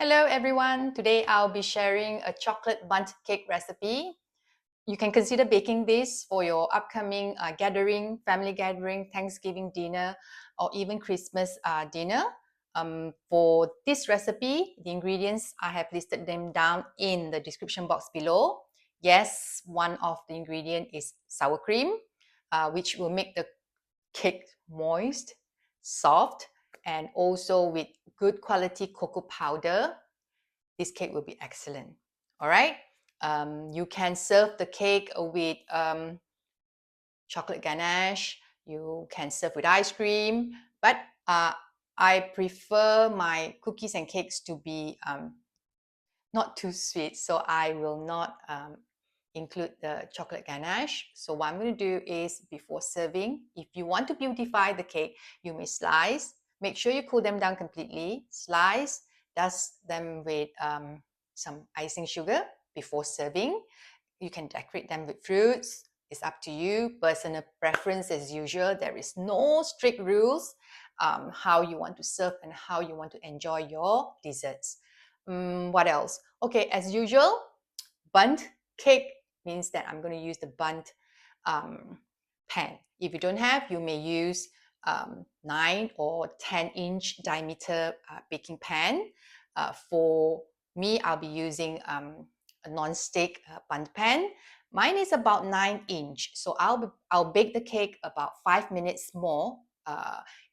Hello everyone, today I'll be sharing a chocolate bundt cake recipe. You can consider baking this for your upcoming gathering, family gathering, Thanksgiving dinner, or even Christmas dinner. For this recipe, the ingredients, I have listed them down in the description box below. Yes, one of the ingredient is sour cream, which will make the cake moist, soft, and also with good quality cocoa powder. This cake will be excellent. All right. You can serve the cake with chocolate ganache. You can serve with ice cream, but I prefer my cookies and cakes to be not too sweet, so I will not include the chocolate ganache. So what I'm going to do is, before serving, if you want to beautify the cake, you may slice. Make sure you cool them down completely. Slice, dust them with some icing sugar before serving. You can decorate them with fruits. It's up to you. Personal preference as usual. There is no strict rules how you want to serve and how you want to enjoy your desserts. What else? Okay, as usual, bundt cake means that I'm going to use the bundt pan. If you don't have, you may use 9 or 10-inch diameter baking pan. For me, I'll be using a non-stick bundt pan. Mine is about 9-inch, so I'll bake the cake about 5 minutes more.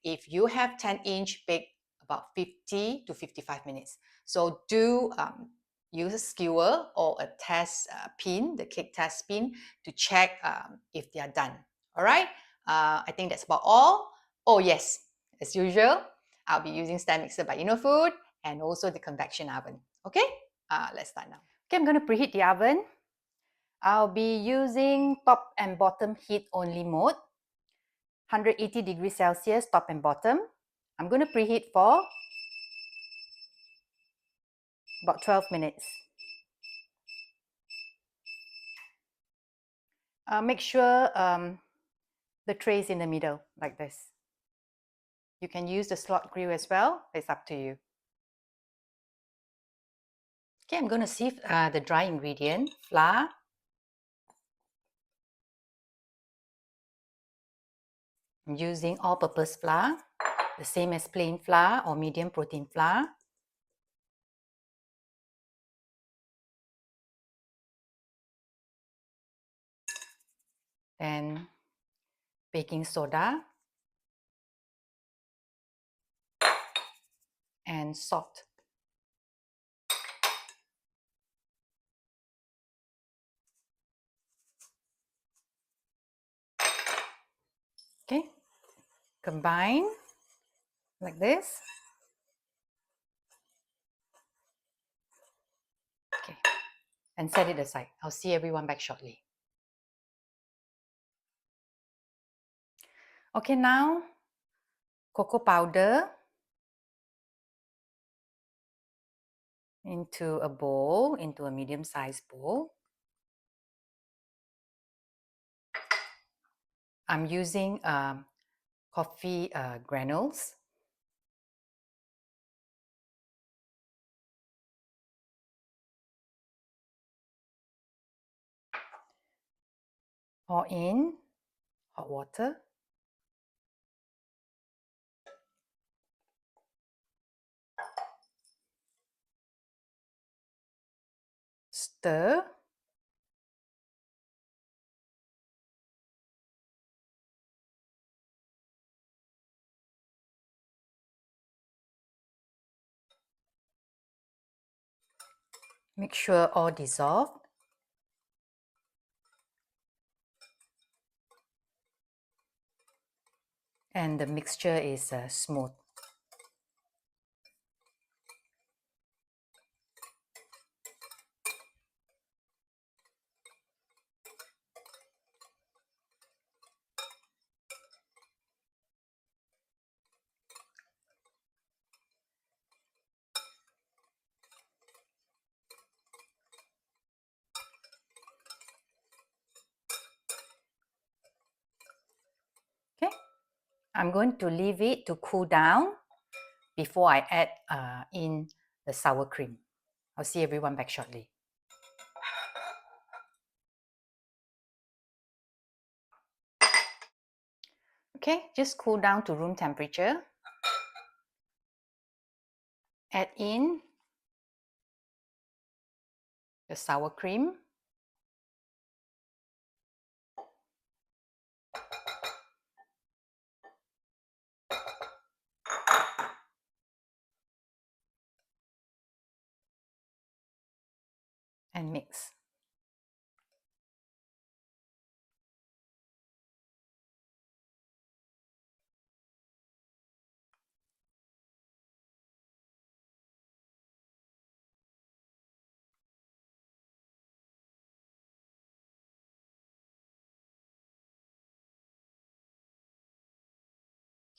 If you have 10-inch, bake about 50 to 55 minutes. So do use a skewer or a test pin, the cake test pin, to check if they are done. All right, I think that's about all. Oh yes, as usual, I'll be using stand mixer by Innofood and also the convection oven. Okay, let's start now. Okay, I'm going to preheat the oven. I'll be using top and bottom heat only mode, 180 degrees Celsius top and bottom. I'm going to preheat for about 12 minutes. Make sure the tray is in the middle, like this. You can use the slot grill as well. It's up to you. Okay, I'm going to sieve the dry ingredient, flour. I'm using all-purpose flour, the same as plain flour or medium protein flour. Then baking soda and salt. Okay, combine like this. Okay, and set it aside. I'll see everyone back shortly. Okay, now cocoa powder into a bowl, into a medium-sized bowl. I'm using coffee granules. Pour in hot water. Stir. Make sure all dissolved. And the mixture is smooth. Okay, I'm going to leave it to cool down before I add in the sour cream. I'll see everyone back shortly. Okay, just cool down to room temperature. Add in the sour cream. And mix.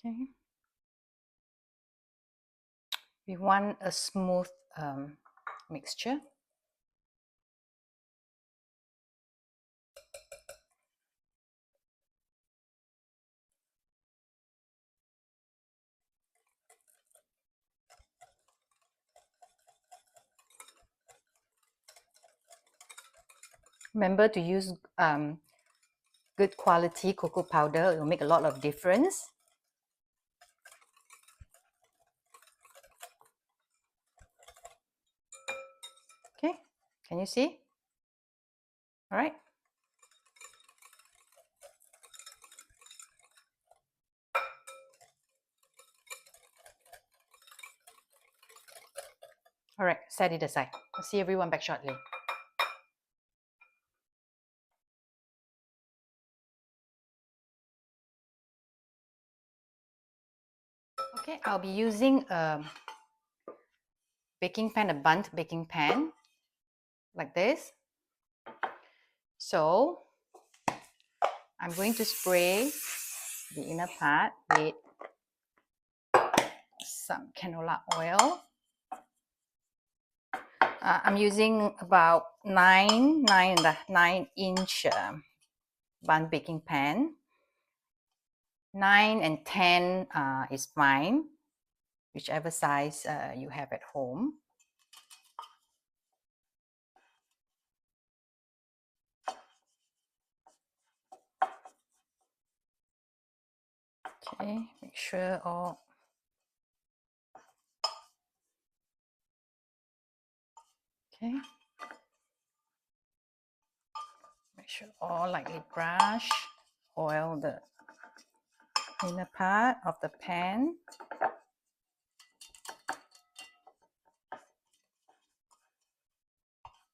Okay. We want a smooth mixture. Remember to use good quality cocoa powder. It will make a lot of difference. Okay, can you see? All right. All right, set it aside. I'll see everyone back shortly. Okay, I'll be using a baking pan, a Bundt baking pan, like this. So, I'm going to spray the inner part with some canola oil. I'm using about 9-inch Bundt baking pan. 9 and 10 is fine, whichever size you have at home. Okay, make sure all okay. Make sure all lightly brush, oil the inner part of the pan.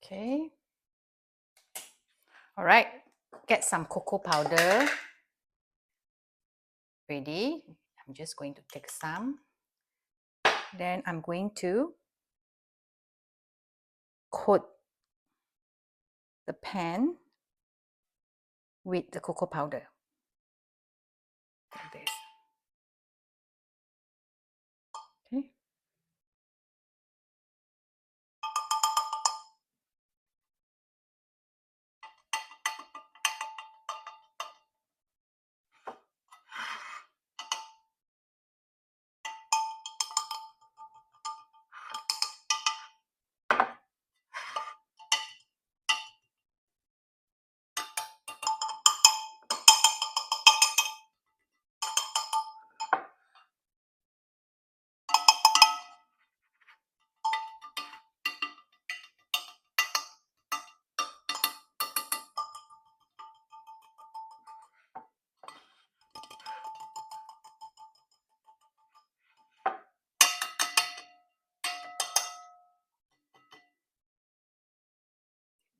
Okay. All right, get some cocoa powder ready. I'm just going to take some. Then I'm going to coat the pan with the cocoa powder, like this. Okay.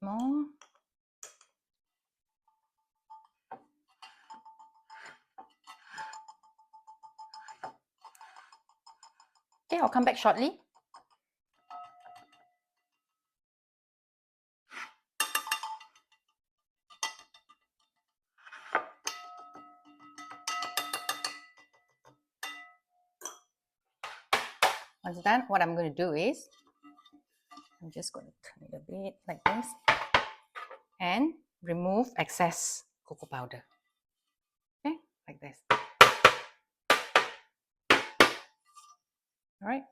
More. Okay, I'll come back shortly. Once done, what I'm going to do is, I'm just going to turn it a bit like this and remove excess cocoa powder. Okay, like this. All right.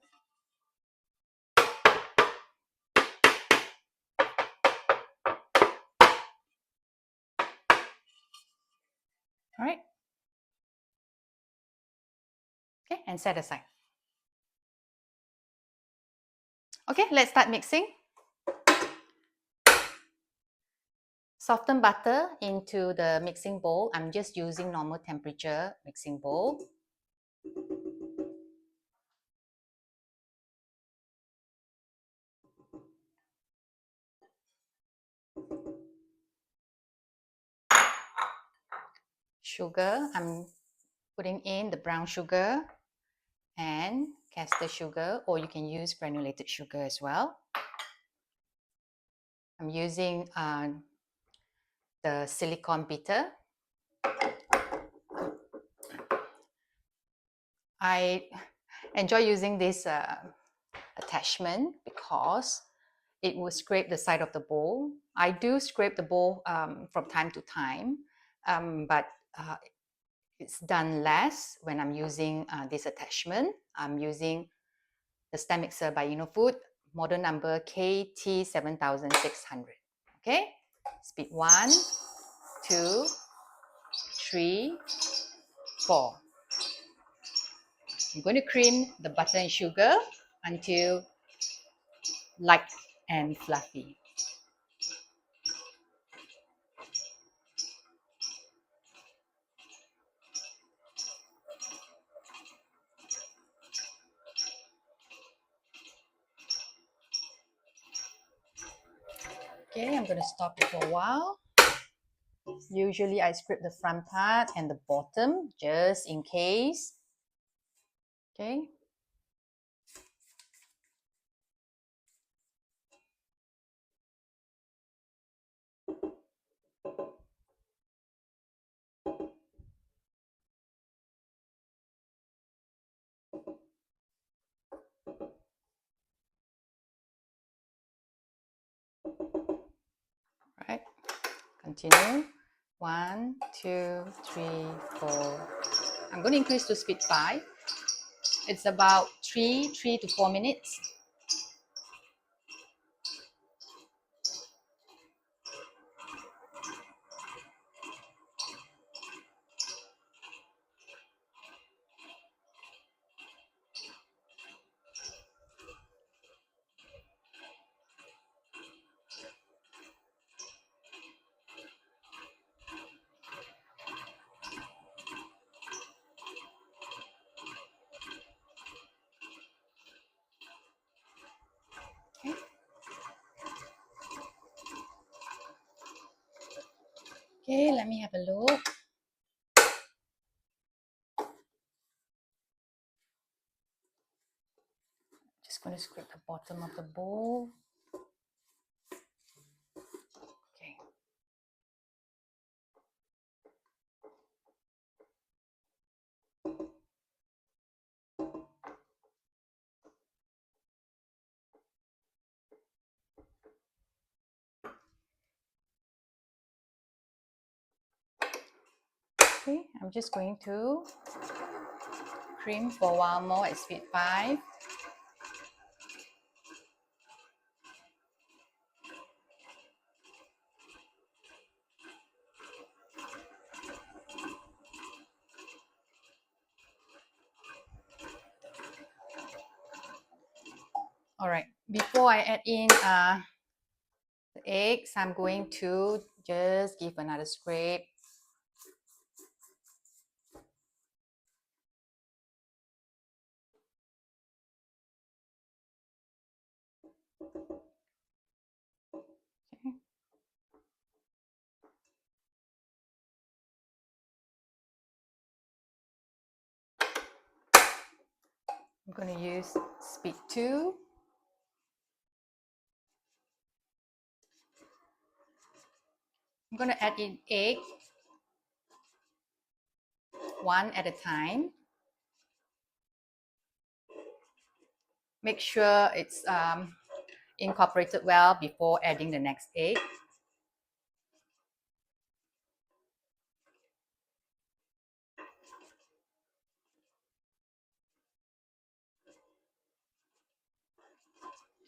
All right. Okay, and set aside. Okay, let's start mixing. Soften butter into the mixing bowl. I'm just using normal temperature mixing bowl. Sugar, I'm putting in the brown sugar and caster sugar, or you can use granulated sugar as well. I'm using the silicone beater. I enjoy using this attachment because it will scrape the side of the bowl. I do scrape the bowl from time to time, but it's done less when I'm using this attachment. I'm using the stand mixer by Innofood, model number KT7600. Okay, speed 1, 2, 3, 4. I'm going to cream the butter and sugar until light and fluffy. Okay, I'm going to stop it for a while. Usually I scrape the front part and the bottom just in case. Okay. Right. Continue. 1, 2, 3, 4. I'm going to increase to speed 5. It's about 3 to 4 minutes. Okay. Okay, let me have a look. Just going to scrape the bottom of the bowl. Okay. Okay, I'm just going to cream for a while more at speed 5. All right, before I add in the eggs, I'm going to just give another scrape. Okay. I'm going to use speed 2. I'm going to add in egg, one at a time. Make sure it's incorporated well before adding the next egg.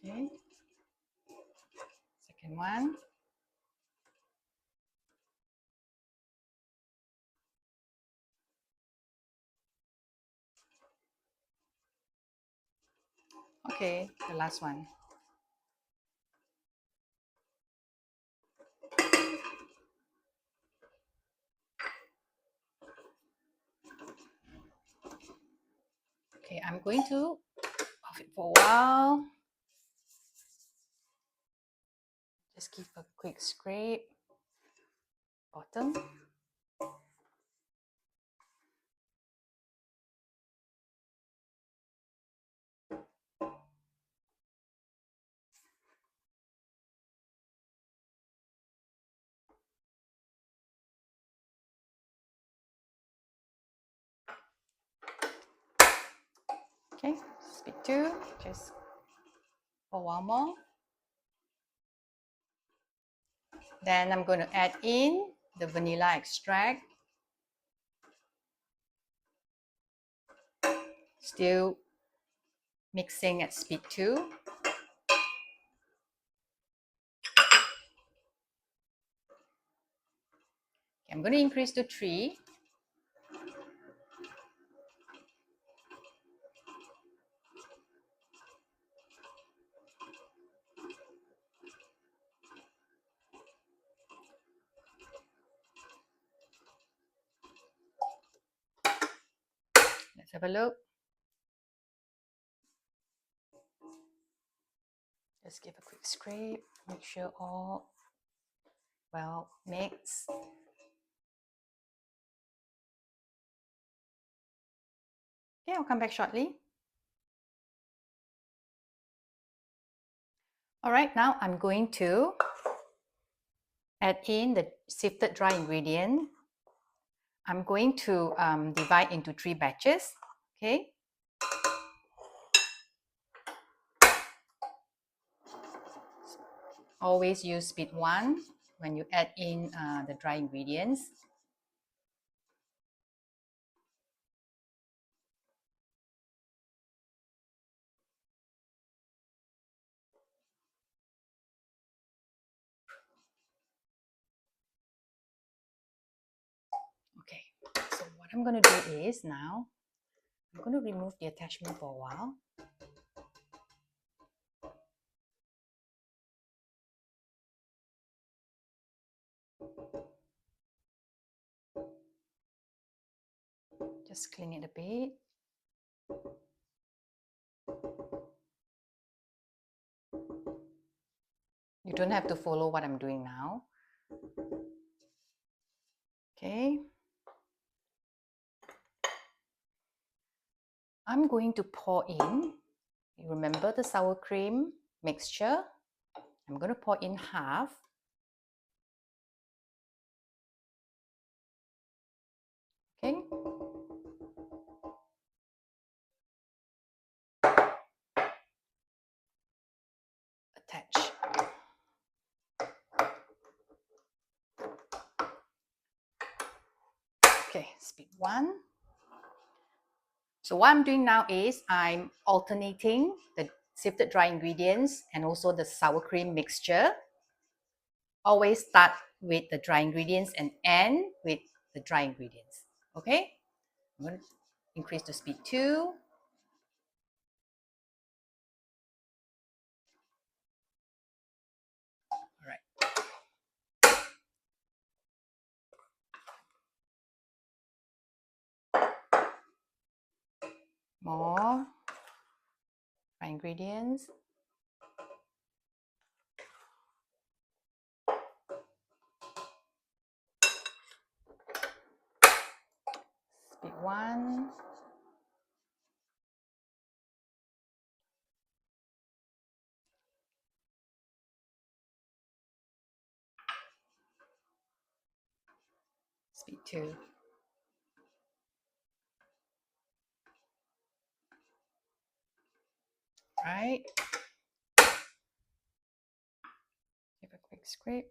Okay. Second one. Okay, the last one. Okay, I'm going to off it for a while. Just give a quick scrape. Bottom. Okay, speed 2, just for one more. Then I'm going to add in the vanilla extract. Still mixing at speed 2. Okay, I'm going to increase to 3. Let's have a look. Just give a quick scrape, make sure all well mixed. Okay, I'll come back shortly. All right, now I'm going to add in the sifted dry ingredient. I'm going to divide into 3 batches. Okay. Always use speed 1 when you add in the dry ingredients. Okay, so what I'm going to do is now, I'm going to remove the attachment for a while. Just clean it a bit. You don't have to follow what I'm doing now. Okay. I'm going to pour in, you remember the sour cream mixture? I'm going to pour in half. Okay. Attach. Okay, speed 1. So what I'm doing now is I'm alternating the sifted dry ingredients and also the sour cream mixture. Always start with the dry ingredients and end with the dry ingredients. Okay? I'm going to increase to speed 2. All right. More dry ingredients. Speed 1. Speed 2. Right. Give a quick scrape.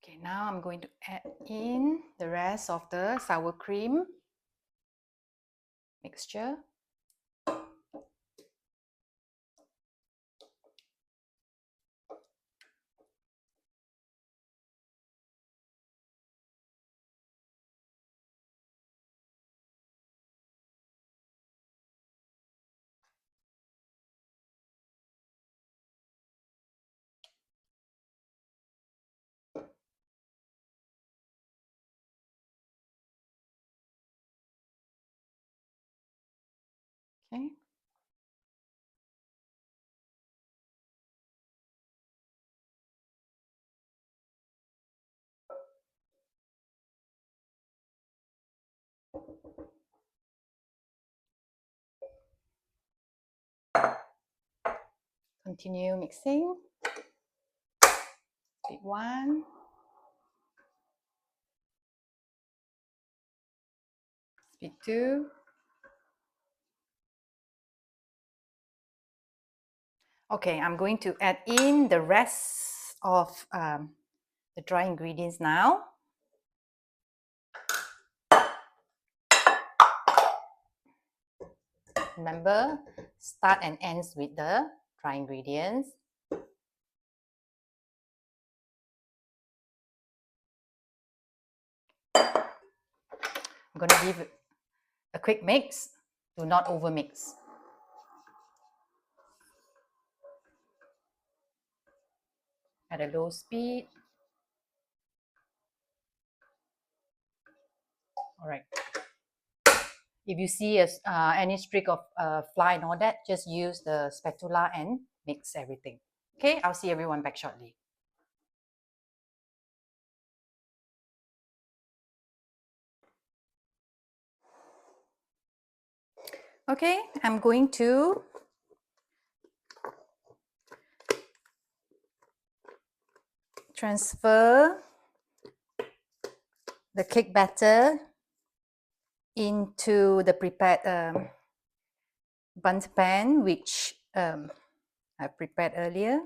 Okay, now I'm going to add in the rest of the sour cream mixture. Okay. Continue mixing. Speed 1. Speed 2. Okay, I'm going to add in the rest of the dry ingredients now. Remember, start and ends with the dry ingredients. I'm going to give it a quick mix. Do not over mix. At a low speed. All right. If you see any streak of fly and all that, just use the spatula and mix everything. Okay, I'll see everyone back shortly. Okay, I'm going to transfer the cake batter into the prepared Bundt pan, which I prepared earlier.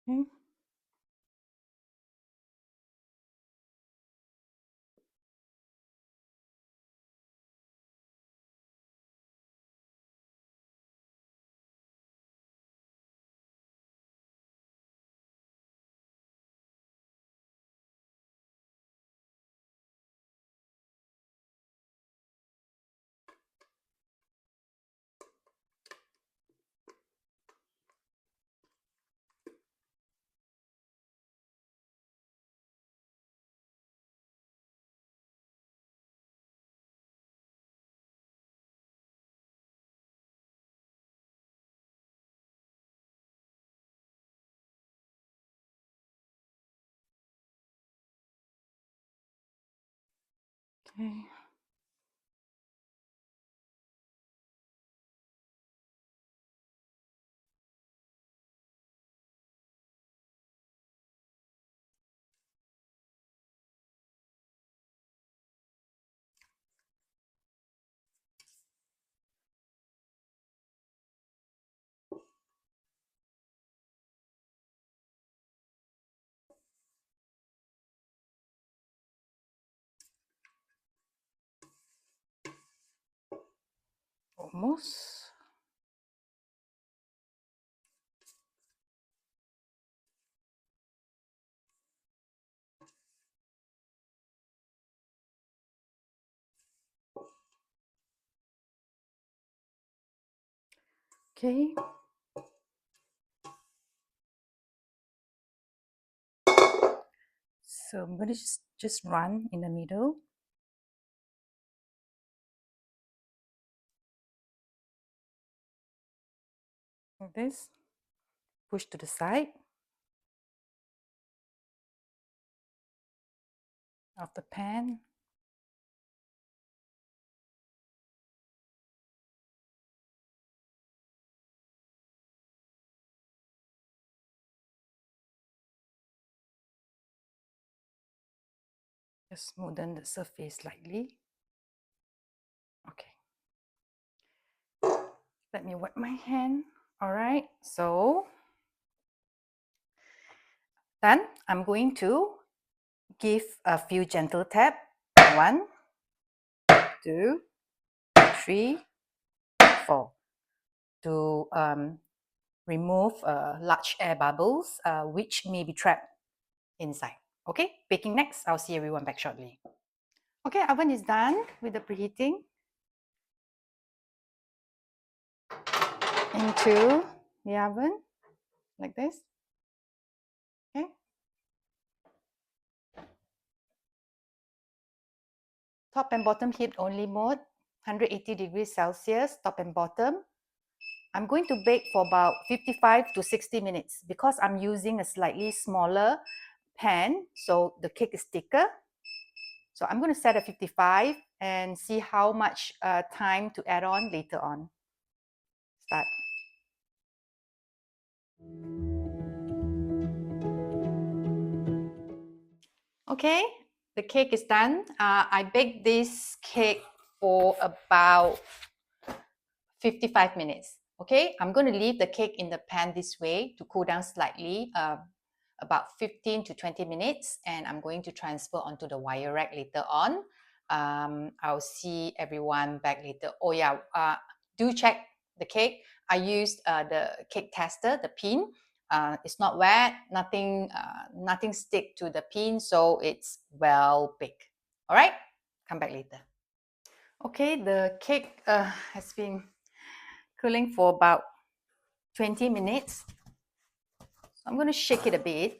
Okay. Okay. Almost. Okay. So I'm going to just run in the middle. Like this. Push to the side of the pan. Just smoothen the surface slightly. Okay. Let me wet my hand. All right. So then I'm going to give a few gentle tap. 1, 2, 3, 4 to remove large air bubbles which may be trapped inside. Okay, baking next. I'll see everyone back shortly. Okay, oven is done with the preheating. Into the oven, like this. Okay. Top and bottom heat only mode, 180 degrees Celsius, top and bottom. I'm going to bake for about 55 to 60 minutes because I'm using a slightly smaller pan, so the cake is thicker. So I'm going to set at 55 and see how much time to add on later on. Start. Okay, the cake is done. I baked this cake for about 55 minutes. Okay, I'm going to leave the cake in the pan this way to cool down slightly, about 15 to 20 minutes, and I'm going to transfer onto the wire rack later on. I'll see everyone back later. Oh yeah, do check the cake. I used the cake tester, the pin. It's not wet, nothing stick to the pin, so it's well baked. All right, come back later. Okay, the cake has been cooling for about 20 minutes. So I'm going to shake it a bit.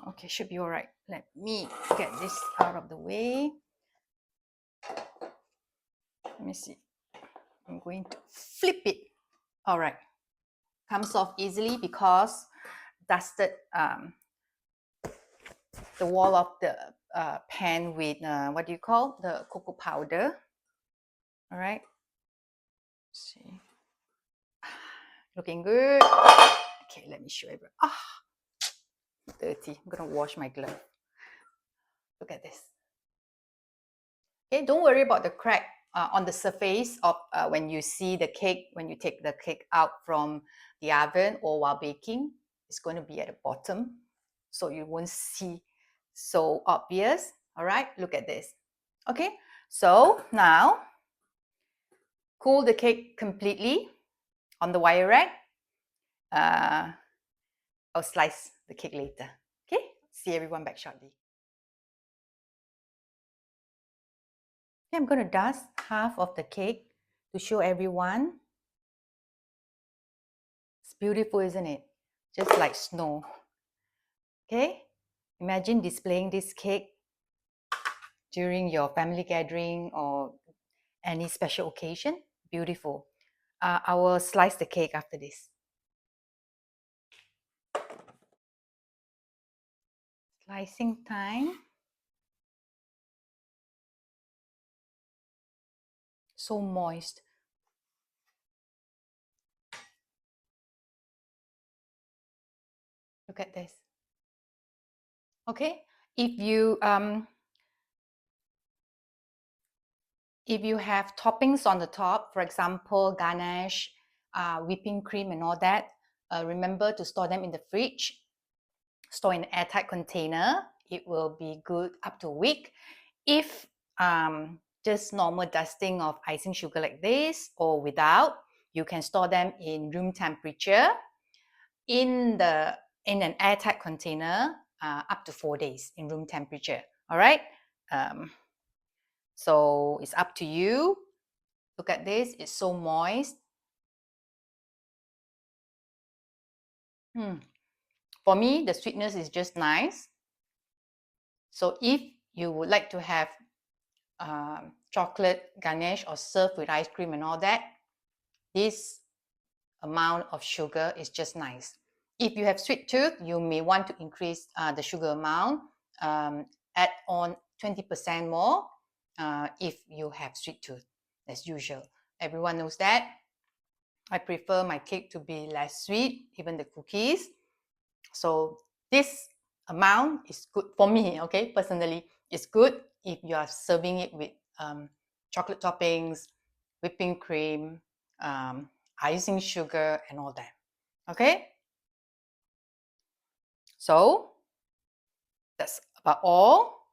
Okay, should be all right. Let me get this out of the way. Let me see. I'm going to flip it. All right. Comes off easily because dusted the wall of the pan with what do you call the cocoa powder. All right. Let's see, looking good. Okay, let me show you. Dirty. I'm gonna wash my glove. Look at this. Okay, don't worry about the crack on the surface of when you see the cake, when you take the cake out from the oven or while baking. It's going to be at the bottom, so you won't see so obvious. All right, look at this. Okay, so now cool the cake completely on the wire rack. I'll slice the cake later. Okay, see everyone back shortly. Okay, I'm going to dust half of the cake to show everyone. It's beautiful, isn't it? Just like snow. Okay, imagine displaying this cake during your family gathering or any special occasion. Beautiful. I will slice the cake after this. Slicing time. So moist. Look at this. Okay, if you have toppings on the top, for example, ganache, whipping cream and all that, remember to store them in the fridge. Store in an airtight container. It will be good up to a week. If just normal dusting of icing sugar like this or without, you can store them in room temperature in an airtight container up to 4 days in room temperature. All right. So it's up to you. Look at this. It's so moist. For me, the sweetness is just nice. So if you would like to have chocolate ganache or served with ice cream and all that, this amount of sugar is just nice. If you have sweet tooth, you may want to increase the sugar amount, add on 20% more if you have sweet tooth, as usual. Everyone knows that. I prefer my cake to be less sweet, even the cookies. So this amount is good for me, okay? Personally, it's good if you are serving it with chocolate toppings, whipping cream, icing sugar, and all that, okay? So that's about all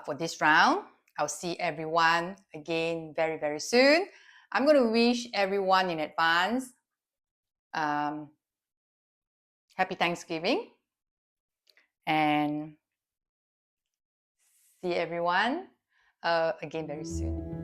for this round. I'll see everyone again very, very soon. I'm going to wish everyone in advance Happy Thanksgiving, and see everyone again very soon.